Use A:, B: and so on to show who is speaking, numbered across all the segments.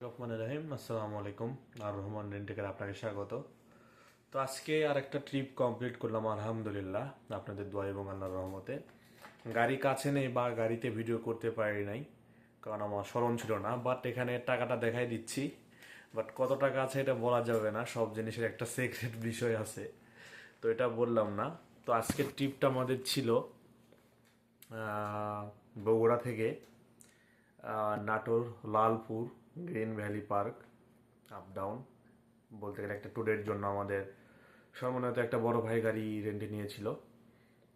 A: রহমানুর রহিম, আসসালামু আলাইকুম। আর রহমান রেন্টেকার আপনাকে স্বাগত। তো আজকে আর একটা ট্রিপ কমপ্লিট করলাম আলহামদুলিল্লাহ, আপনাদের দোয়া এবং আল্লাহর রহমতে। গাড়ি কাছে নেই বা গাড়িতে ভিডিও করতে পারি নাই, কারণ আমার স্মরণ ছিল না। বাট এখানে টাকাটা দেখাই দিচ্ছি, বাট কত টাকা আছে এটা বলা যাবে না, সব জিনিসের একটা সিক্রেট বিষয় আছে, তো এটা বললাম না। তো আজকের ট্রিপটা আমাদের ছিল বগুড়া থেকে Natore, Lalpur, green valley park, up down. বলতে গেলে একটা ট্যুরের জন্য আমাদের সমন্বয়ত একটা বড় ভাই গাড়ি রেন্টে নিয়েছিল।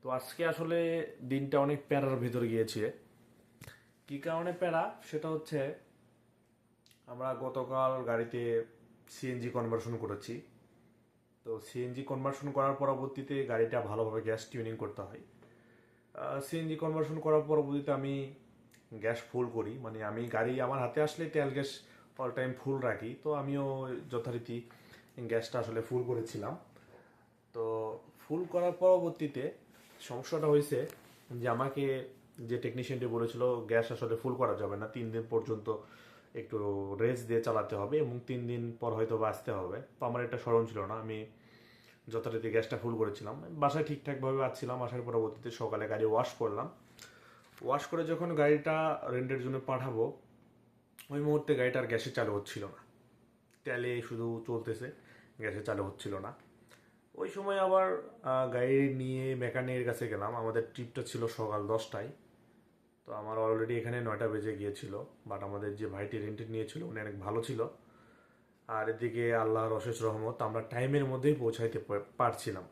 A: তো আজকে আসলে দিনটা অনেক প্যারার ভিতর গিয়েছে। কি কারণে প্যারা সেটা হচ্ছে, আমরা গতকাল গাড়িতে সিএনজি কনভার্সন করেছি। তো সিএনজি কনভার্সন করার পরবর্তীতে গাড়িটা ভালোভাবে গ্যাস টিউনিং করতে হয়। সিএনজি কনভার্সন করার পরবর্তীতে আমি গ্যাস ফুল করি, মানে আমি গাড়ি আমার হাতে আসলে তেল গ্যাস অল টাইম ফুল রাখি। তো আমিও যথারীতি গ্যাসটা আসলে ফুল করেছিলাম। তো ফুল করার পরবর্তীতে সমস্যাটা হয়েছে যে আমাকে যে টেকনিশিয়ানটি বলেছিল গ্যাস আসলে ফুল করা যাবে না, 3 দিন পর্যন্ত একটু রেস্ট দিয়ে চালাতে হবে এবং 3 দিন পর হয়তো বাঁচতে হবে। তো আমার এটা স্মরণ ছিল না, আমি যথারীতি গ্যাসটা ফুল করেছিলাম। বাসায় ঠিকঠাকভাবে আসছিলাম, আসার পরবর্তীতে সকালে গাড়ি ওয়াশ করলাম। ওয়াশ করে যখন গাড়িটা রেন্টের জন্য পাঠাবো, ওই মুহূর্তে গাড়িটার গ্যাসে চালু হচ্ছিল না, তেলে শুধু চলতেছে, গ্যাসে চালু হচ্ছিল না। ওই সময় আবার গাড়ি নিয়ে মেকানিকের কাছে গেলাম। আমাদের ট্রিপটা ছিল সকাল 10টায়। তো আমার অলরেডি এখানে 9টা বেজে গিয়েছিল। বাট আমাদের যে ভাইটি রেন্টে নিয়েছিল উনি অনেক ভালো ছিল। আর এদিকে আল্লাহর অশেষ রহমত, আমরা টাইমের মধ্যেই পৌঁছাইতে পারছিলাম।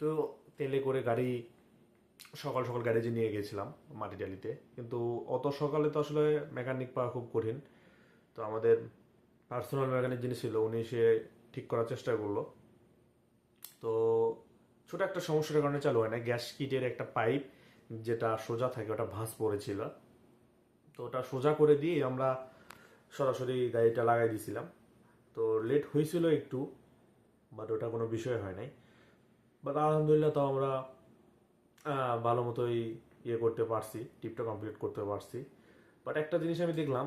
A: তো তেলে করে গাড়ি সকাল সকাল গ্যারেজে নিয়ে গেছিলাম মাটিডালিতে, কিন্তু অত সকালে তো আসলে মেকানিক পাওয়া খুব কঠিন। তো আমাদের পার্সোনাল মেকানিক যিনি ছিল উনি সে ঠিক করার চেষ্টা করলো। তো ছোট একটা সমস্যার কারণে চালু হয় না, গ্যাস কিটের একটা পাইপ যেটা সোজা থাকে ওটা ভাঁজ পড়েছিল। তো ওটা সোজা করে দিয়ে আমরা সরাসরি গাড়িটা লাগাই দিয়েছিলাম। তো লেট হয়েছিল একটু, বাট ওটা কোনো বিষয় হয় নাই। বাট আলহামদুলিল্লাহ, তো আমরা ভালো মতোই করতে পারছি, ট্রিপটা কমপ্লিট করতে পারছি। বাট একটা জিনিস আমি দেখলাম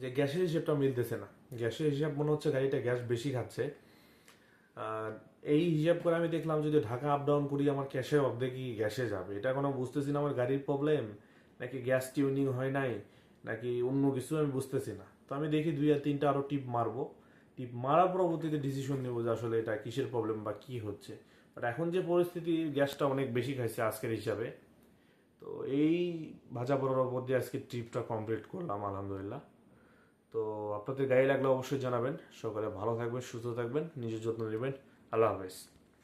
A: যে গ্যাসের হিসেবটা মিলতেছে না। গ্যাসের হিসাব মনে হচ্ছে গাড়িটা গ্যাস বেশি খাচ্ছে। আর এই হিসাব করে আমি দেখলাম যদি ঢাকা আপ ডাউন করি আমার ক্যাশে অর্ধেকই গ্যাসে যাবে। এটা কোনো বুঝতেছি না, আমার গাড়ির প্রবলেম নাকি গ্যাস টিউনিং হয় নাই নাকি অন্য কিছু, আমি বুঝতেছি না। তো আমি দেখি 2 আর 3টা আরো টিপ মারবো। টিপ মারার পরবর্তীতে ডিসিশন নেবো যে আসলে এটা কিসের প্রবলেম বা কি হচ্ছে। বাট এখন যে পরিস্থিতি, গ্যাসটা অনেক বেশি খাইছে আজকের হিসাবে। তো এই ভাজা পড়ার উপর দিয়ে আজকে ট্রিপটা কমপ্লিট করলাম আলহামদুলিল্লাহ। তো আপনাদের গাড়ি লাগলে অবশ্যই জানাবেন। সকালে ভালো থাকবেন, সুস্থ থাকবেন, নিজের যত্ন নেবেন। আল্লাহ হাফেজ।